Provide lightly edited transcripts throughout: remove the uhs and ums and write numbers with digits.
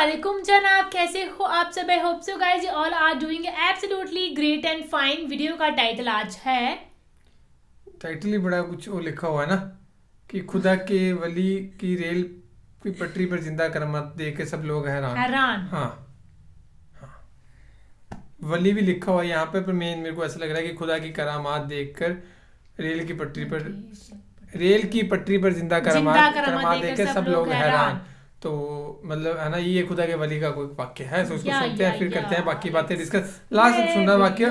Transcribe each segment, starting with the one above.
अस्सलामुअलैकुम जनाब, कैसे हो आप सब? I hope so guys you all are doing absolutely great and fine. Video का टाइटल आज है, टाइटल ही बड़ा कुछ वो लिखा हुआ है ना कि खुदा के वली की रेल की पटरी पर जिंदा करामात देख के सब लोग हैरान। हाँ, वली भी लिखा हुआ है यहाँ पे, पर मेरे को ऐसा लग रहा है कि खुदा की करामात देखकर रेल की पटरी पर जिंदा करामात देखकर सब लोग हैरान। तो मतलब है ना, ये खुदा के वली का कोई वाक्य है, तो उसको सुनते हैं, फिर करते हैं बाकी बातें डिस्कस। लास्ट सुनना वाक्य,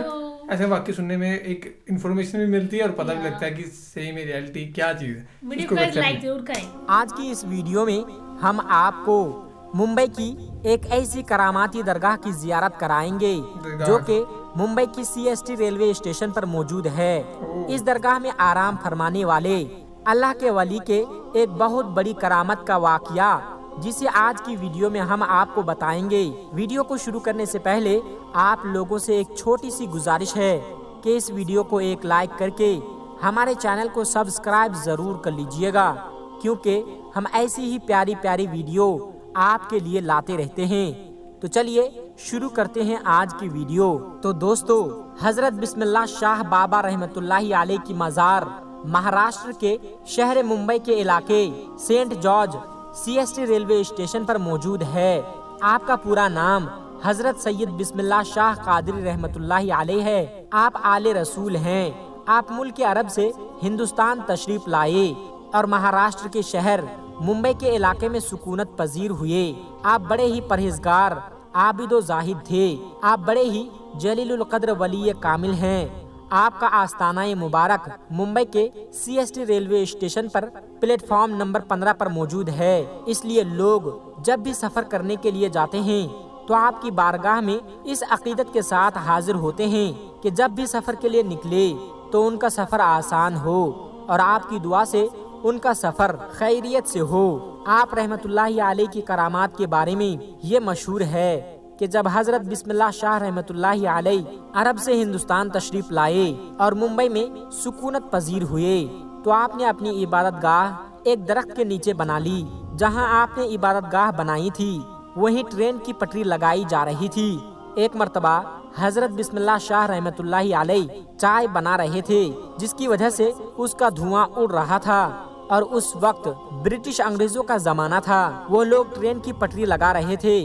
ऐसे वाक्य सुनने में एक इन्फॉर्मेशन भी मिलती है और पता भी लगता है कि सही में रियलिटी क्या चीज है। वीडियो को लाइक जरूर करें। आज की इस वीडियो में हम आपको मुंबई की एक ऐसी करामाती दरगाह की जियारत कराएंगे जो कि मुंबई की CST रेलवे स्टेशन पर मौजूद है। इस दरगाह में आराम फरमाने वाले अल्लाह के वली के एक बहुत बड़ी करामत का वाकया, जिसे आज की वीडियो में हम आपको बताएंगे। वीडियो को शुरू करने से पहले आप लोगों से एक छोटी सी गुजारिश है कि इस वीडियो को एक लाइक करके हमारे चैनल को सब्सक्राइब जरूर कर लीजिएगा, क्योंकि हम ऐसी ही प्यारी प्यारी वीडियो आपके लिए लाते रहते हैं। तो चलिए शुरू करते हैं आज की वीडियो। तो दोस्तों, हजरत बिस्मिल्लाह शाह बाबा रहमतुल्लाहि अलैह की मज़ार महाराष्ट्र के शहर मुंबई के इलाके Saint George CST railway station पर मौजूद है। आपका पूरा नाम हजरत सैयद बिस्मिल्लाह शाह कादरी रहमतुल्लाहि अलैह है। आप आले रसूल हैं। आप मुल्क अरब से हिंदुस्तान तशरीफ लाए और महाराष्ट्र के शहर मुंबई के इलाके में सुकूनत पजीर हुए। आप बड़े ही परहेजगार, आबिद व जाहिद थे। आप बड़े ही जलीलुल कद्र वली कामिल हैं। आपका आस्ताना मुबारक मुंबई के CST रेलवे स्टेशन पर प्लेटफॉर्म नंबर 15 पर मौजूद है। इसलिए लोग जब भी सफर करने के लिए जाते हैं तो आपकी बारगाह में इस अकीदत के साथ हाजिर होते हैं कि जब भी सफर के लिए निकले तो उनका सफर आसान हो और आपकी दुआ से उनका सफर खैरियत से हो। आप रहमतुल्लाहि अलैह की करामात के बारे में ये मशहूर है कि जब हजरत बिस्मिल्लाह शाह रहमतुल्लाहि अलैह अरब से हिंदुस्तान तशरीफ लाए और मुंबई में सुकूनत पजीर हुए तो आपने अपनी इबादत गाह एक दरख्त के नीचे बना ली। जहां आपने इबादत गाह बनाई थी वहीं ट्रेन की पटरी लगाई जा रही थी। एक मर्तबा हजरत बिस्मिल्लाह शाह रहमतुल्लाहि अलैह चाय बना रहे थे, जिसकी वजह से उसका धुआं उड़ रहा था और उस वक्त ब्रिटिश अंग्रेजों का जमाना था। वो लोग ट्रेन की पटरी लगा रहे थे।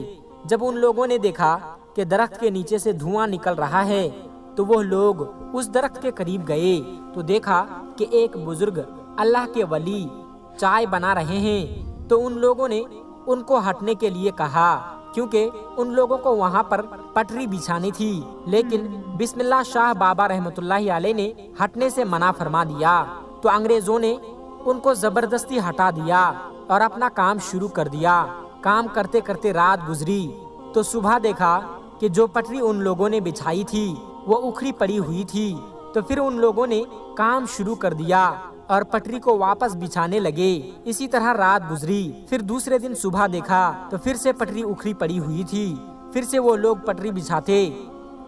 जब उन लोगों ने देखा कि दरख्त के नीचे से धुआं निकल रहा है तो वो लोग उस दरख्त के करीब गए तो देखा कि एक बुजुर्ग अल्लाह के वली चाय बना रहे हैं। तो उन लोगों ने उनको हटने के लिए कहा, क्योंकि उन लोगों को वहाँ पर पटरी बिछानी थी। लेकिन बिस्मिल्लाह शाह बाबा रहमतुल्लाहि अलैह ने हटने से मना फरमा दिया। तो अंग्रेजों ने उनको जबरदस्ती हटा दिया और अपना काम शुरू कर दिया। काम करते करते रात गुजरी तो सुबह देखा कि जो पटरी उन लोगों ने बिछाई थी वो उखड़ी पड़ी हुई थी। तो फिर उन लोगों ने काम शुरू कर दिया और पटरी को वापस बिछाने लगे। इसी तरह रात गुजरी। फिर दूसरे दिन सुबह देखा तो फिर से पटरी उखड़ी पड़ी हुई थी। फिर से वो लोग पटरी बिछाते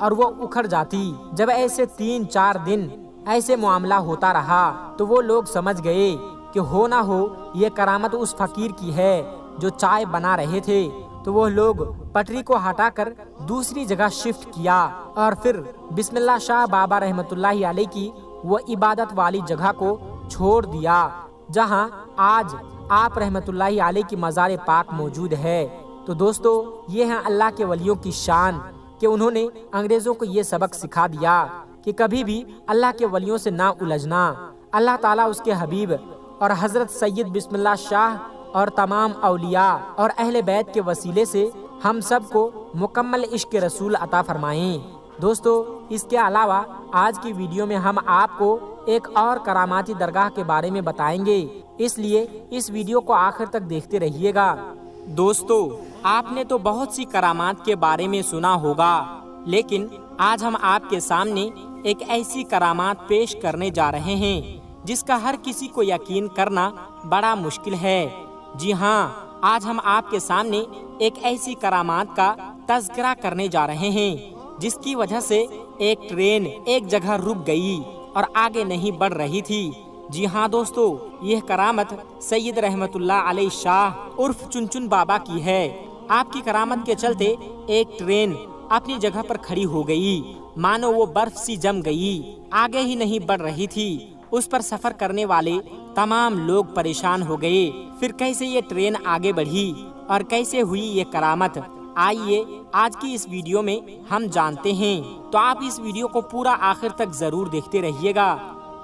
और वो उखड़ जाती। जब ऐसे 3-4 दिन ऐसे मामला होता रहा तो वो लोग समझ गए कि हो ना हो ये करामत उस फकीर की है जो चाय बना रहे थे। तो वो लोग पटरी को हटाकर दूसरी जगह शिफ्ट किया और फिर बिस्मिल्लाह शाह बाबा रहमतुल्लाहि अलैह की वो इबादत वाली जगह को छोड़ दिया, जहां आज आप रहमतुल्लाहि अलैह की मज़ार पाक मौजूद है। तो दोस्तों, ये है अल्लाह के वलियों की शान कि उन्होंने अंग्रेजों को ये सबक सिखा दिया कि कभी भी अल्लाह के वलियों से ना उलझना। अल्लाह ताला उसके हबीब और हजरत सैयद बिस्मिल्लाह शाह और तमाम औलिया और अहले बैत के वसीले से हम सबको मुकम्मल इश्क रसूल अता फरमाएं। दोस्तों, इसके अलावा आज की वीडियो में हम आपको एक और करामाती दरगाह के बारे में बताएंगे, इसलिए इस वीडियो को आखिर तक देखते रहिएगा। दोस्तों, आपने तो बहुत सी करामात के बारे में सुना होगा, लेकिन आज हम आपके सामने एक ऐसी करामात पेश करने जा रहे हैं जिसका हर किसी को यकीन करना बड़ा मुश्किल है। जी हाँ, आज हम आपके सामने एक ऐसी करामात का तज़किरा करने जा रहे हैं जिसकी वजह से एक ट्रेन एक जगह रुक गई और आगे नहीं बढ़ रही थी। जी हाँ दोस्तों, यह करामत सैयद रहमतुल्लाह अलैह शाह उर्फ चुनचुन बाबा की है। آپ کی کرامت کے چلتے ایک ٹرین اپنی جگہ پر کھڑی ہو گئی، مانو وہ برف سی جم گئی، آگے ہی نہیں بڑھ رہی تھی۔ اس پر سفر کرنے والے تمام لوگ پریشان ہو گئے، پھر کیسے یہ ٹرین آگے بڑھی اور کیسے ہوئی یہ کرامت؟ آئیے آج کی اس ویڈیو میں ہم جانتے ہیں، تو آپ اس ویڈیو کو پورا آخر تک ضرور دیکھتے رہیے گا۔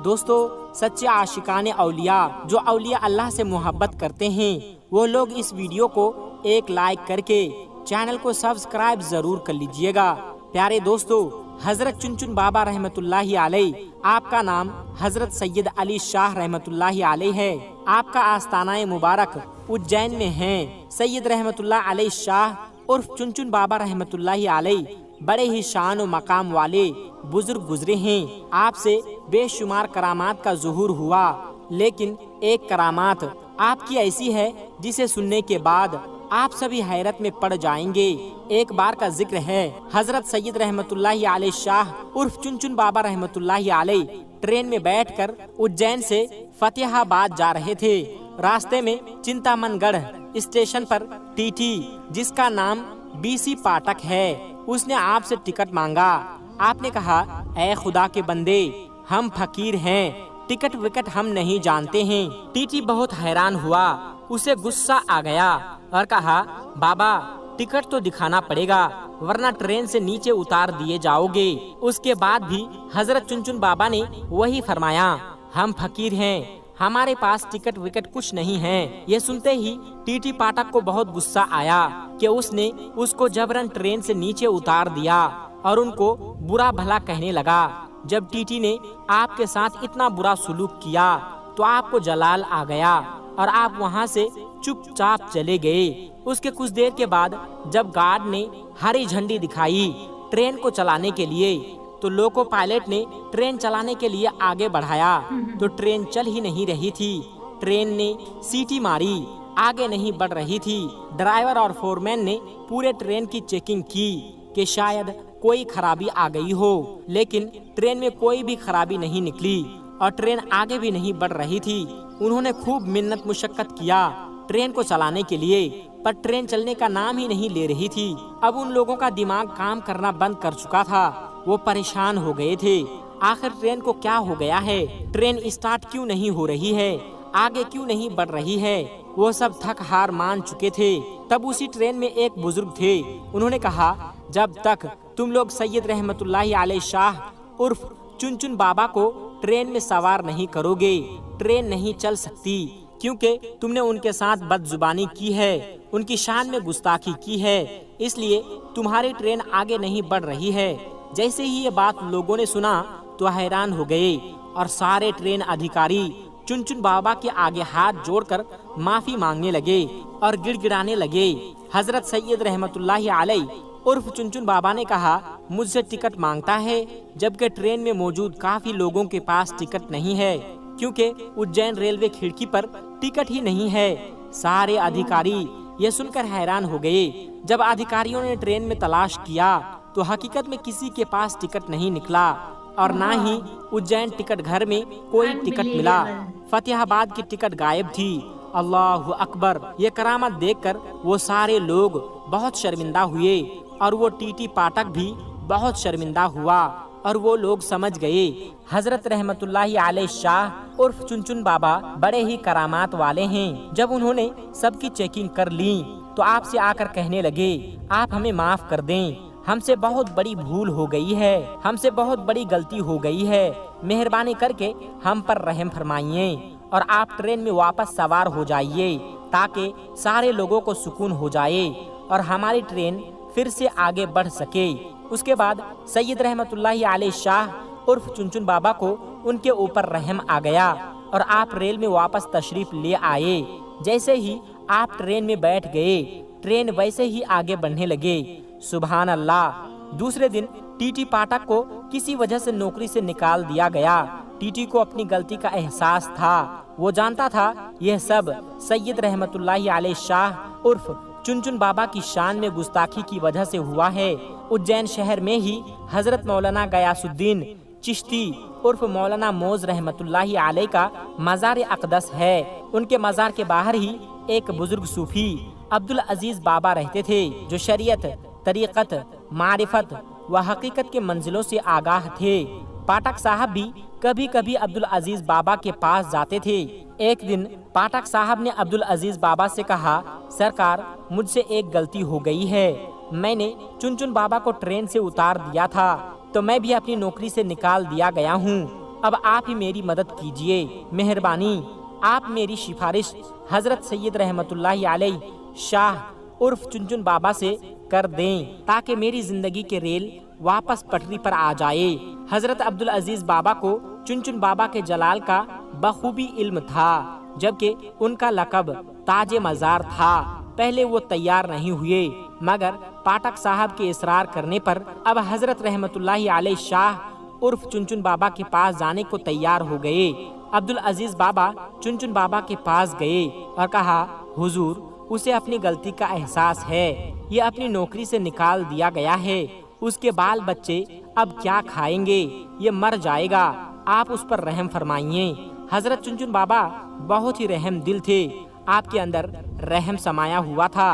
دوستو، سچے عاشقان اولیاء جو اولیاء اللہ سے محبت کرتے ہیں، وہ لوگ اس ویڈیو کو ایک لائک کر کے چینل کو سبسکرائب ضرور کر لیجئے گا۔ پیارے دوستو، حضرت چنچن بابا رحمت اللہ علیہ، آپ کا نام حضرت سید علی شاہ رحمت اللہ علیہ ہے۔ آپ کا آستانہ مبارک اجین میں ہے۔ سید رحمت اللہ علیہ شاہ عرف چنچن بابا رحمت اللہ علیہ بڑے ہی شان و مقام والے بزرگ گزرے ہیں۔ آپ سے بے شمار کرامات کا ظہور ہوا، لیکن ایک کرامات آپ کی ایسی ہے جسے سننے کے بعد آپ سبھی حیرت میں پڑ جائیں گے۔ ایک بار کا ذکر ہے، حضرت سید رحمت اللہ علیہ شاہ عرف چنچن بابا رحمت اللہ علیہ ٹرین میں بیٹھ کر اجین سے فتح آباد جا رہے تھے۔ راستے میں چنتامن گڑھ اسٹیشن پر ٹی ٹی، جس کا نام BC پاٹک ہے، اس نے آپ سے ٹکٹ مانگا۔ آپ نے کہا، اے خدا کے بندے، ہم فقیر ہیں، ٹکٹ وکٹ ہم نہیں جانتے ہیں۔ ٹی ٹی بہت حیران ہوا، اسے غصہ آ گیا اور کہا، بابا ٹکٹ تو دکھانا پڑے گا ورنہ ٹرین سے نیچے اتار دیے جاؤ گے۔ اس کے بعد بھی حضرت چنچن بابا نے وہی فرمایا، ہم فقیر ہیں، ہمارے پاس ٹکٹ وکٹ کچھ نہیں ہے۔ یہ سنتے ہی ٹی ٹی پاٹک کو بہت غصہ آیا کہ اس نے اس کو جبرن ٹرین سے نیچے اتار دیا اور ان کو برا بھلا کہنے لگا۔ جب ٹی ٹی نے آپ کے ساتھ اتنا برا سلوک کیا تو آپ کو جلال آ گیا اور آپ وہاں سے چپ چاپ چلے گئے۔ اس کے کچھ دیر کے بعد جب گارڈ نے ہری جھنڈی دکھائی ٹرین کو چلانے کے لیے، تو لوکو پائلٹ نے ٹرین چلانے کے لیے آگے بڑھایا تو ٹرین چل ہی نہیں رہی تھی۔ ٹرین نے سیٹی ماری، آگے نہیں بڑھ رہی تھی۔ ڈرائیور اور فورمین نے پورے ٹرین کی چیکنگ کی کہ شاید کوئی خرابی آ گئی ہو، لیکن ٹرین میں کوئی بھی خرابی نہیں نکلی اور ٹرین آگے بھی نہیں بڑھ رہی تھی۔ انہوں نے خوب محنت مشقت کیا ٹرین کو چلانے کے لیے، پر ٹرین چلنے کا نام ہی نہیں لے رہی تھی۔ اب ان لوگوں کا دماغ کام کرنا بند کر چکا تھا، وہ پریشان ہو گئے تھے۔ آخر ٹرین کو کیا ہو گیا ہے؟ ٹرین اسٹارٹ کیوں نہیں ہو رہی ہے؟ آگے کیوں نہیں بڑھ رہی ہے؟ وہ سب تھک ہار مان چکے تھے۔ تب اسی ٹرین میں ایک بزرگ تھے، انہوں نے کہا، جب تک تم لوگ سید رحمت اللہ علیہ شاہ عرف چنچن بابا کو ٹرین میں سوار نہیں کرو گے، ٹرین نہیں چل سکتی، کیونکہ تم نے ان کے ساتھ بد زبانی کی ہے، ان کی شان میں گستاخی کی ہے، اس لیے تمہاری ٹرین آگے نہیں بڑھ رہی ہے۔ جیسے ہی یہ بات لوگوں نے سنا تو حیران ہو گئے اور سارے ٹرین ادھیکاری چنچن بابا کے آگے ہاتھ جوڑ کر معافی مانگنے لگے اور گڑ گڑانے لگے۔ حضرت سید رحمت اللہ علیہ عرف چنچن بابا نے کہا، مجھ سے ٹکٹ مانگتا ہے جبکہ ٹرین میں موجود کافی لوگوں کے پاس ٹکٹ نہیں ہے، کیونکہ اجین ریلوے کھڑکی پر ٹکٹ ہی نہیں ہے۔ سارے ادھیکاری یہ سن کر حیران ہو گئے۔ جب ادھیکاریوں نے ٹرین میں تلاش کیا تو حقیقت میں کسی کے پاس ٹکٹ نہیں نکلا اور نہ ہی اجین ٹکٹ گھر میں کوئی ٹکٹ ملا۔ فتح آباد کی ٹکٹ غائب تھی۔ اللہ اکبر! یہ کرامت دیکھ کر وہ سارے لوگ بہت شرمندہ ہوئے اور وہ ٹی ٹی پاٹک بھی بہت شرمندہ ہوا اور وہ لوگ سمجھ گئے حضرت رحمت اللہ علیہ شاہ عرف چنچن بابا بڑے ہی کرامات والے ہیں۔ جب انہوں نے سب کی چیکنگ کر لی تو آپ سے آ کر کہنے لگے، آپ ہمیں معاف کر دیں، ہم سے بہت بڑی بھول ہو گئی ہے، ہم سے بہت بڑی غلطی ہو گئی ہے، مہربانی کر کے ہم پر رحم فرمائیے اور آپ ٹرین میں واپس سوار ہو جائیے تاکہ سارے لوگوں کو سکون ہو جائے اور ہماری ٹرین پھر سے آگے بڑھ سکے۔ اس کے بعد سید رحمت اللہ علیہ شاہ عرف چنچن بابا کو ان کے اوپر رحم آ گیا اور آپ ریل میں واپس تشریف لے آئے۔ جیسے ہی آپ ٹرین میں بیٹھ گئے، ٹرین ویسے ہی آگے بڑھنے لگے۔ سبحان اللہ! دوسرے دن ٹی ٹی پاٹک کو کسی وجہ سے نوکری سے نکال دیا گیا۔ ٹی ٹی کو اپنی غلطی کا احساس تھا، وہ جانتا تھا یہ سب سید رحمت اللہ علیہ شاہ عرف چنچن بابا کی شان میں گستاخی کی وجہ سے ہوا ہے۔ اجین شہر میں ہی حضرت مولانا غیاث الدین چشتی عرف مولانا موز رحمت اللہ علیہ کا مزار اقدس ہے۔ ان کے مزار کے باہر ہی ایک بزرگ صوفی अब्दुल अजीज बाबा रहते थे, जो शरीयत, तरीक़त, मारिफत व हकीकत के मंजिलों से आगाह थे। पाठक साहब भी कभी कभी अब्दुल अजीज बाबा के पास जाते थे। एक दिन पाठक साहब ने अब्दुल अजीज बाबा से कहा, सरकार, मुझसे एक गलती हो गई है। मैंने चुनचुन बाबा को ट्रेन से उतार दिया था, तो मैं भी अपनी नौकरी से निकाल दिया गया हूँ। अब आप ही मेरी मदद कीजिए, मेहरबानी। आप मेरी सिफारिश हजरत सैयद रहमतुल्लाहि अलैह शाह उर्फ चुनचुन बाबा से कर दें, ताकि मेरी जिंदगी के रेल वापस पटरी पर आ जाए। हजरत अब्दुल अजीज बाबा को चुनचुन बाबा के जलाल का बखूबी इल्म था, जबकि उनका लक़ब ताजे मज़ार था। पहले वो तैयार नहीं हुए, मगर पाठक साहब के इसरार करने पर अब हजरत रहमतुल्लाहि अलैह शाह उर्फ चुनचुन बाबा के पास जाने को तैयार हो गए। अब्दुल अजीज बाबा चुनचुन बाबा के पास गए और कहा, हुजूर, उसे अपनी गलती का एहसास है। ये अपनी नौकरी से निकाल दिया गया है। उसके बाल बच्चे अब क्या खाएंगे? ये मर जाएगा। आप उस पर रहम फरमाइए। हजरत चुनचुन बाबा बहुत ही रहम दिल थे। आपके अंदर रहम समाया हुआ था।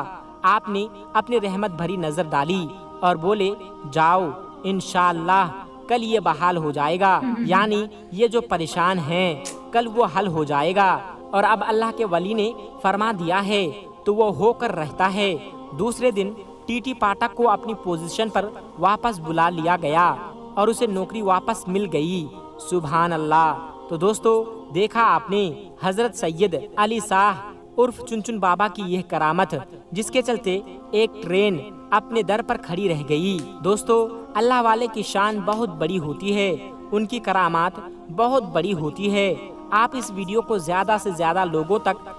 आपने अपनी रहमत भरी नजर डाली और बोले, जाओ, इंशाअल्लाह कल ये बहाल हो जाएगा। यानी ये जो परेशान हैं, कल वो हल हो जाएगा। और अब अल्लाह के वली ने फरमा दिया है तो वो होकर रहता है। दूसरे दिन टीटी पाठक को अपनी पोजीशन पर वापस बुला लिया गया और उसे नौकरी वापस मिल गई। सुभान अल्लाह। तो दोस्तों, देखा आपने हजरत सैयद अली शाह उर्फ चुनचुन बाबा की यह करामत, जिसके चलते एक ट्रेन अपने दर पर खड़ी रह गई। दोस्तों, अल्लाह वाले की शान बहुत बड़ी होती है, उनकी करामात बहुत बड़ी होती है। आप इस वीडियो को ज्यादा से ज्यादा लोगों तक,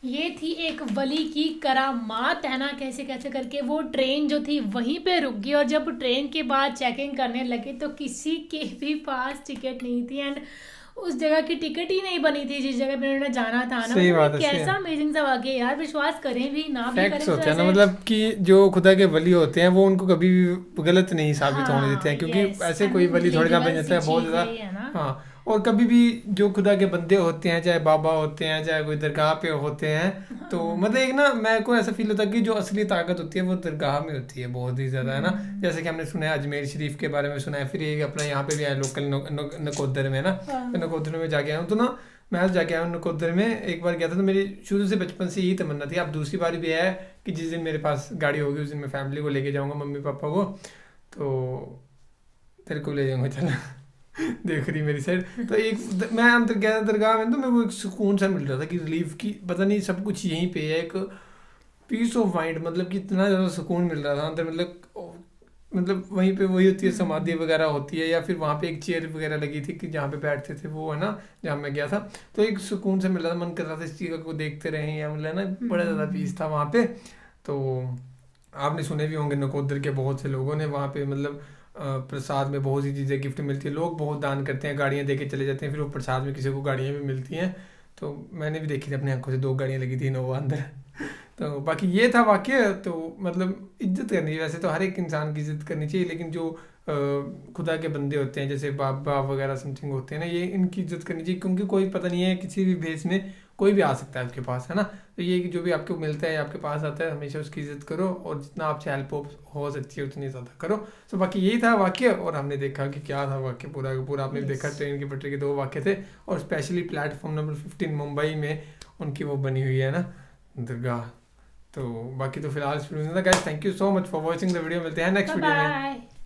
ये थी एक वली की करामात, है ना, कैसे कैसे करके वो ट्रेन जो थी वहीं पे रुक गई और जब ट्रेन के बाद चेकिंग करने लगे तो किसी के भी पास टिकट नहीं थी एंड उस जगह की टिकट ही नहीं बनी थी जिस जगह पे उन्होंने जाना था ना। सही बात है, कैसा अमेजिंग सा वाकया यार, विश्वास करें भी ना भी फैक्ट्स करें होते हैं ना, मतलब कि जो खुदा के वली होते हैं वो उनको कभी भी गलत नहीं साबित होने देते हैं, क्योंकि ऐसे कोई वली थोड़ी ना बन जाता है बहुत ज्यादा। हाँ, और कभी भी जो खुदा के बंदे होते हैं, चाहे बाबा होते हैं, चाहे कोई दरगाह पे होते हैं, तो मतलब एक ना मेरे को ऐसा फील होता है कि जो असली ताकत होती है वो दरगाह में होती है बहुत ही ज़्यादा, है ना। जैसे कि हमने सुना है अजमेर शरीफ के बारे में सुना है, फिर एक अपना यहाँ पे भी है लोकल नकोदर में ना। नकोदर में जाके आया हूँ, तो ना मैं जाके आया हूँ नकोदर में, एक बार गया था। तो मेरी शुरू से बचपन से यही तमन्ना थी। अब दूसरी बार भी है कि जिस दिन मेरे पास गाड़ी होगी उस दिन मैं फैमिली को लेके जाऊँगा, मम्मी पापा को, तो तेरे को ले जाऊँगा, चल देख रही मेरी साइड। तो एक मैं अंदर गया दरगाह में, तो मेरे को एक सुकून सा मिल रहा था कि रिलीफ की, पता नहीं सब कुछ यहीं पे है, एक पीस ऑफ माइंड, मतलब कि इतना ज़्यादा सुकून मिल रहा था अंदर। मतलब वहीं पे वही होती है, समाधि वगैरह होती है, या फिर वहाँ पे एक चेयर वगैरह लगी थी कि जहाँ पे बैठते थे वो, है ना, जहाँ मैं गया था। तो एक सुकून से मिल रहा था, मन कर रहा था इस चीज़ को देखते रहें, या मतलब ना बड़ा ज़्यादा पीस था वहाँ पे। तो आपने सुने भी होंगे नकोदर के बहुत से लोगों ने वहाँ पे, मतलब प्रसाद में बहुत सी चीज़ें गिफ्ट मिलती है, लोग बहुत दान करते हैं, गाड़ियाँ दे के चले जाते हैं, फिर वो प्रसाद में किसी को गाड़ियाँ भी मिलती हैं। तो मैंने भी देखी थी अपनी आंखों से, 2 गाड़ियाँ लगी थी इनोवा अंदर। तो बाकी ये था वाकया। तो मतलब इज्जत करनी चाहिए, वैसे तो हर एक इंसान की इज्जत करनी चाहिए, लेकिन जो खुदा के बंदे होते हैं जैसे बाबा वगैरह समथिंग होते हैं ना, ये इनकी इज्जत करनी चाहिए, क्योंकि कोई पता नहीं है, किसी भी भेष में कोई भी आ सकता है आपके पास, है ना। तो ये कि जो भी आपको मिलता है, आपके पास आता है, हमेशा उसकी इज्जत करो और जितना आपसे हेल्प हो सकती है उतनी ज़्यादा करो। तो बाकी यही था वाकया, और हमने देखा कि क्या था वाकया पूरा का पूरा। आपने देखा ट्रेन की पटरी के 2 वाकये थे, और स्पेशली प्लेटफॉर्म नंबर 15 मुंबई में उनकी वो बनी हुई है ना दरगाह। तो बाकी तो फिलहाल इस वीडियो में था guys. Thank you so much for watching the video. मिलते हैं नेक्स्ट वीडियो में।